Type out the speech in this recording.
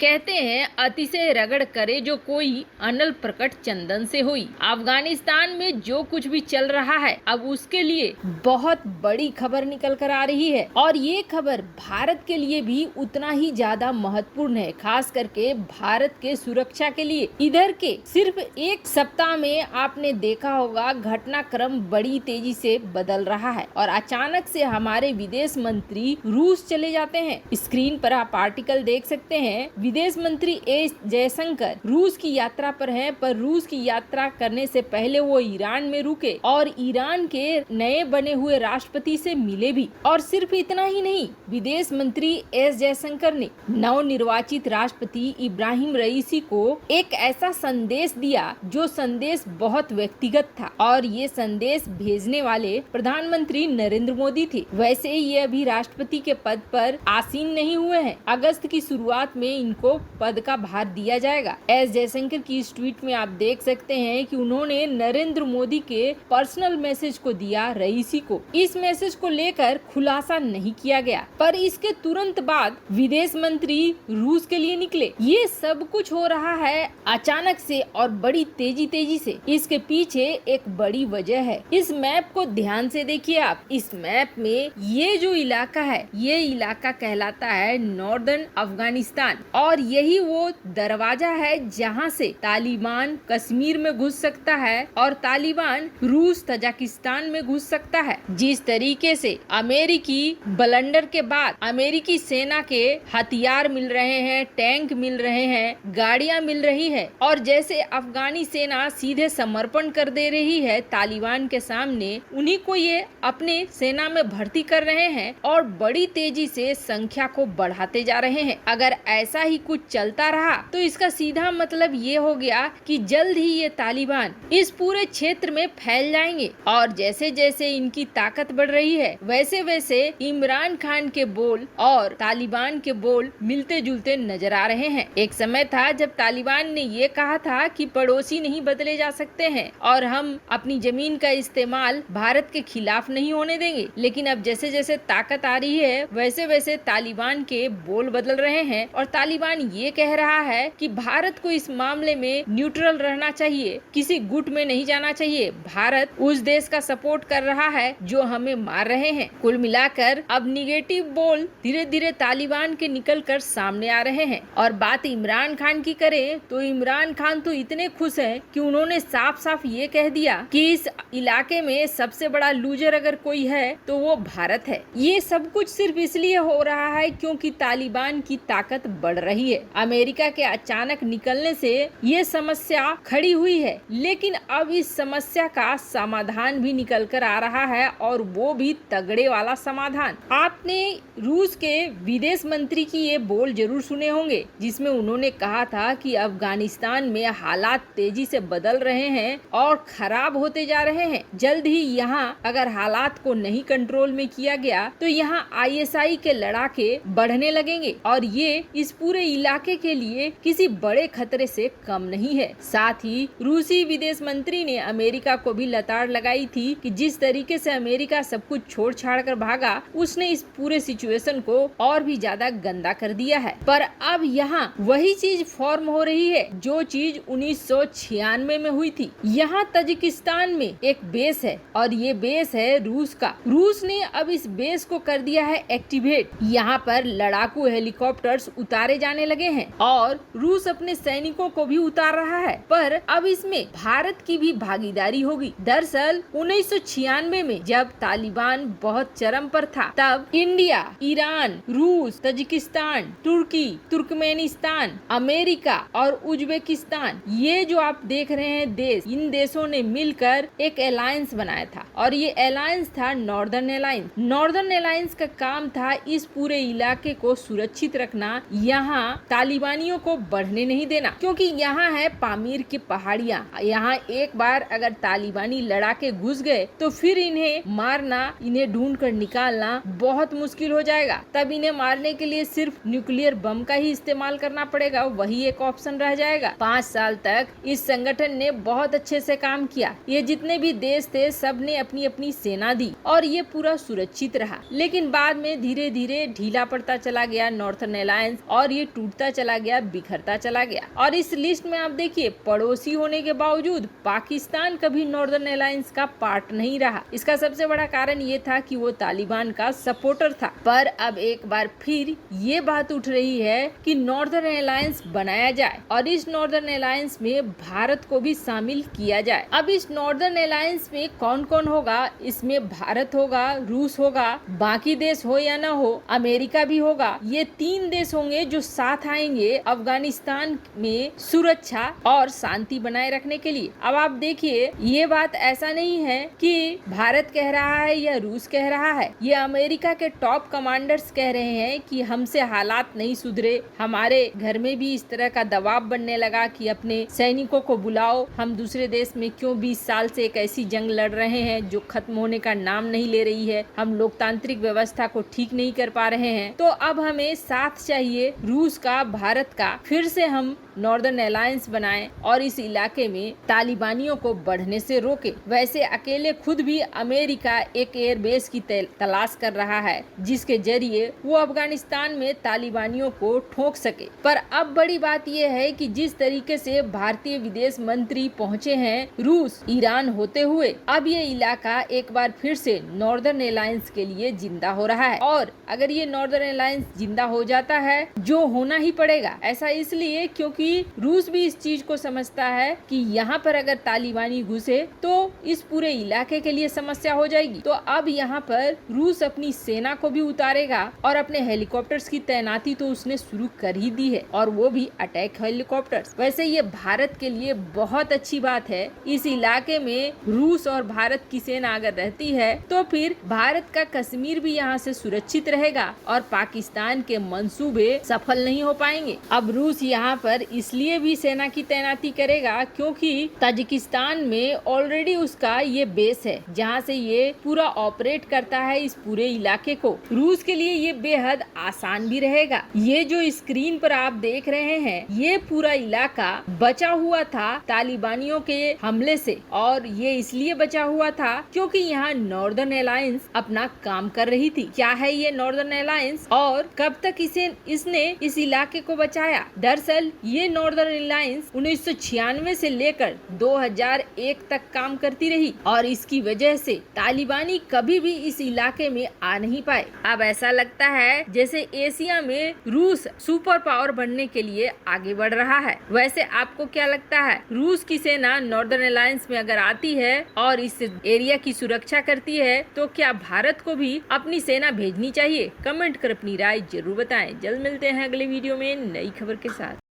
कहते हैं अतिशय रगड़ करे जो कोई अनल प्रकट चंदन से हुई। अफगानिस्तान में जो कुछ भी चल रहा है अब उसके लिए बहुत बड़ी खबर निकल कर आ रही है और ये खबर भारत के लिए भी उतना ही ज्यादा महत्वपूर्ण है, खास करके भारत के सुरक्षा के लिए। इधर के सिर्फ एक सप्ताह में आपने देखा होगा घटनाक्रम बड़ी तेजी से बदल रहा है और अचानक से हमारे विदेश मंत्री रूस चले जाते हैं। स्क्रीन पर आप आर्टिकल देख सकते हैं। विदेश मंत्री एस जयशंकर रूस की यात्रा पर हैं, पर रूस की यात्रा करने से पहले वो ईरान में रुके और ईरान के नए बने हुए राष्ट्रपति से मिले भी। और सिर्फ इतना ही नहीं, विदेश मंत्री एस जयशंकर ने नवनिर्वाचित राष्ट्रपति इब्राहिम रईसी को एक ऐसा संदेश दिया जो संदेश बहुत व्यक्तिगत था और ये संदेश भेजने वाले प्रधानमंत्री नरेंद्र मोदी थे। वैसे ये अभी राष्ट्रपति के पद पर आसीन नहीं हुए हैं। अगस्त की शुरुआत में इनको पद का भार दिया जाएगा। एस जयशंकर की इस ट्वीट में आप देख सकते हैं कि उन्होंने नरेंद्र मोदी के पर्सनल मैसेज को दिया रईसी को। इस मैसेज को लेकर खुलासा नहीं किया गया, पर इसके तुरंत बाद विदेश मंत्री रूस के लिए निकले। ये सब कुछ हो रहा है अचानक से और बड़ी तेजी से। इसके पीछे एक बड़ी वजह है। इस मैप को ध्यान से देखिए आप। इस मैप में ये जो इलाका है, ये इलाका कहलाता है नॉर्दर्न अफगानिस्तान और यही वो दरवाजा है जहां से तालिबान कश्मीर में घुस सकता है और तालिबान रूस तजाकिस्तान में घुस सकता है। जिस तरीके से अमेरिकी बलंडर के बाद अमेरिकी सेना के हथियार मिल रहे हैं, टैंक मिल रहे हैं, गाड़ियां मिल रही है और जैसे अफगानी सेना सीधे समर्पण कर दे रही है तालिबान के सामने, उन्हीं को ये अपने सेना में भर्ती कर रहे हैं और बड़ी तेजी से संख्या को बढ़ाते जा रहे हैं। अगर ऐसा ही कुछ चलता रहा तो इसका सीधा मतलब ये हो गया कि जल्द ही ये तालिबान इस पूरे क्षेत्र में फैल जाएंगे और जैसे जैसे इनकी ताकत बढ़ रही है वैसे वैसे इमरान खान के बोल और तालिबान के बोल मिलते जुलते नजर आ रहे हैं। एक समय था जब तालिबान ने ये कहा था कि पड़ोसी नहीं बदले जा सकते हैं और हम अपनी जमीन का इस्तेमाल भारत के खिलाफ नहीं होने देंगे, लेकिन अब जैसे जैसे ताकत आ रही है वैसे वैसे तालिबान के बोल बदल रहे हैं और तालिबान ये कह रहा है कि भारत को इस मामले में न्यूट्रल रहना चाहिए, किसी गुट में नहीं जाना चाहिए। भारत उस देश का सपोर्ट कर रहा है जो हमें मार रहे हैं। कुल मिलाकर अब निगेटिव बोल धीरे धीरे तालिबान के निकलकर सामने आ रहे हैं। और बात इमरान खान की करें तो इमरान खान तो इतने खुश हैं कि उन्होंने साफ साफ ये कह दिया कि इस इलाके में सबसे बड़ा लूजर अगर कोई है तो वो भारत है। ये सब कुछ सिर्फ इसलिए हो रहा है क्योंकि तालिबान की ताकत बढ़ रही है। अमेरिका के अचानक निकलने से ये समस्या खड़ी हुई है, लेकिन अब इस समस्या का समाधान भी निकल कर आ रहा है और वो भी तगड़े वाला समाधान। आपने रूस के विदेश मंत्री की ये बोल जरूर सुने होंगे जिसमें उन्होंने कहा था कि अफगानिस्तान में हालात तेजी से बदल रहे हैं और खराब होते जा रहे हैं। जल्द ही यहाँ अगर हालात को नहीं कंट्रोल में किया गया तो यहाँ ISI के लड़ाके बढ़ने लगेंगे और ये इस पूरे इलाके के लिए किसी बड़े खतरे से कम नहीं है। साथ ही रूसी विदेश मंत्री ने अमेरिका को भी लताड़ लगाई थी कि जिस तरीके से अमेरिका सब कुछ छोड़ छाड़ कर भागा, उसने इस पूरे सिचुएशन को और भी ज्यादा गंदा कर दिया है। पर अब यहाँ वही चीज फॉर्म हो रही है जो चीज 1996 में हुई थी। यहाँ तजिकिस्तान में एक बेस है और ये बेस है रूस का। रूस ने अब इस बेस को कर दिया है एक्टिवेट। यहाँ पर लड़ाकू हेलीकॉप्टर्स उतारे जाने लगे हैं और रूस अपने सैनिकों को भी उतार रहा है, पर अब इसमें भारत की भी भागीदारी होगी। दरअसल 1996 में जब तालिबान बहुत चरम पर था तब इंडिया, ईरान, रूस, तजिकिस्तान, तुर्की, तुर्कमेनिस्तान, अमेरिका और उज्बेकिस्तान, ये जो आप देख रहे हैं देश, इन देशों ने मिलकर एक अलायंस बनाया था और ये अलायंस था नॉर्दर्न अलायंस। नॉर्दर्न अलायंस का काम था इस पूरे इलाके को सुरक्षित रखना, यहाँ तालिबानियों को बढ़ने नहीं देना, क्योंकि यहाँ है पामीर की पहाड़ियाँ। यहाँ एक बार अगर तालिबानी लड़ाके घुस गए तो फिर इन्हें मारना, इन्हें ढूंढ कर निकालना बहुत मुश्किल हो जाएगा। तब इन्हें मारने के लिए सिर्फ न्यूक्लियर बम का ही इस्तेमाल करना पड़ेगा, वही एक ऑप्शन रह जाएगा। 5 साल तक इस संगठन ने बहुत अच्छे से काम किया। ये जितने भी देश थे सब ने अपनी अपनी सेना दी और ये पूरा सुरक्षित रहा, लेकिन बाद में धीरे धीरे ढीला पड़ता चला गया नॉर्थर्न अलायंस और ये टूटता चला गया, बिखरता चला गया। और इस लिस्ट में आप देखिए, पड़ोसी होने के बावजूद पाकिस्तान कभी नॉर्दर्न अलायंस का पार्ट नहीं रहा। इसका सबसे बड़ा कारण ये था कि वो तालिबान का सपोर्टर था। पर अब एक बार फिर ये बात उठ रही है कि नॉर्दर्न अलायंस बनाया जाए और इस नॉर्दर्न अलायंस में भारत को भी शामिल किया जाए। अब इस नॉर्दर्न अलायंस में कौन कौन होगा? इसमें भारत होगा, रूस होगा, बाकी देश हो या ना हो, अमेरिका भी होगा। ये 3 देश होंगे जो साथ आएंगे अफगानिस्तान में सुरक्षा और शांति बनाए रखने के लिए। अब आप देखिए, ये बात ऐसा नहीं है कि भारत कह रहा है या रूस कह रहा है, ये अमेरिका के टॉप कमांडर्स कह रहे हैं कि हमसे हालात नहीं सुधरे, हमारे घर में भी इस तरह का दबाव बनने लगा कि अपने सैनिकों को बुलाओ, हम दूसरे देश में क्यों 20 साल से एक ऐसी जंग लड़ रहे हैं जो खत्म होने का नाम नहीं ले रही है, हम लोकतांत्रिक व्यवस्था को ठीक नहीं कर पा रहे हैं, तो अब हमें साथ चाहिए रूस का, भारत का, फिर से हम नॉर्दर्न अलायंस बनाएं और इस इलाके में तालिबानियों को बढ़ने से रोके। वैसे अकेले खुद भी अमेरिका एक एयरबेस की तलाश कर रहा है जिसके जरिए वो अफगानिस्तान में तालिबानियों को ठोक सके। पर अब बड़ी बात यह है कि जिस तरीके से भारतीय विदेश मंत्री पहुंचे हैं रूस, ईरान होते हुए, अब ये इलाका एक बार फिर से नॉर्दर्न अलायंस के लिए जिंदा हो रहा है। और अगर ये नॉर्दर्न अलायंस जिंदा हो जाता है, जो होना ही पड़ेगा, ऐसा इसलिए क्योंकि रूस भी इस चीज को समझता है कि यहाँ पर अगर तालिबानी घुसे तो इस पूरे इलाके के लिए समस्या हो जाएगी। तो अब यहाँ पर रूस अपनी सेना को भी उतारेगा और अपने हेलीकॉप्टर्स की तैनाती तो उसने शुरू कर ही दी है, और वो भी अटैक हेलीकॉप्टर्स। वैसे ये भारत के लिए बहुत अच्छी बात है। इस इलाके में रूस और भारत की सेना अगर रहती है तो फिर भारत का कश्मीर भी यहाँ से सुरक्षित रहेगा और पाकिस्तान के मंसूबे सफल नहीं हो पाएंगे। अब रूस यहाँ पर इसलिए भी सेना की तैनाती करेगा क्योंकि ताजिकिस्तान में ऑलरेडी उसका ये बेस है जहाँ से ये पूरा ऑपरेट करता है इस पूरे इलाके को। रूस के लिए ये बेहद आसान भी रहेगा। ये जो स्क्रीन पर आप देख रहे हैं, ये पूरा इलाका बचा हुआ था तालिबानियों के हमले से, और ये इसलिए बचा हुआ था क्योंकि यहाँ नॉर्दर्न अलायंस अपना काम कर रही थी। क्या है ये नॉर्दर्न अलायंस और कब तक इसने इस इलाके को बचाया? दरअसल ये नॉर्दर्न अलायंस 1996 से लेकर 2001 तक काम करती रही और इसकी वजह से तालिबानी कभी भी इस इलाके में आ नहीं पाए। अब ऐसा लगता है जैसे एशिया में रूस सुपर पावर बनने के लिए आगे बढ़ रहा है। वैसे आपको क्या लगता है, रूस की सेना नॉर्दर्न अलायंस में अगर आती है और इस एरिया की सुरक्षा करती है तो क्या भारत को भी अपनी सेना भेजनी चाहिए? कमेंट कर अपनी राय जरूर बताएं। जल्द मिलते हैं अगले वीडियो में नई खबर के साथ।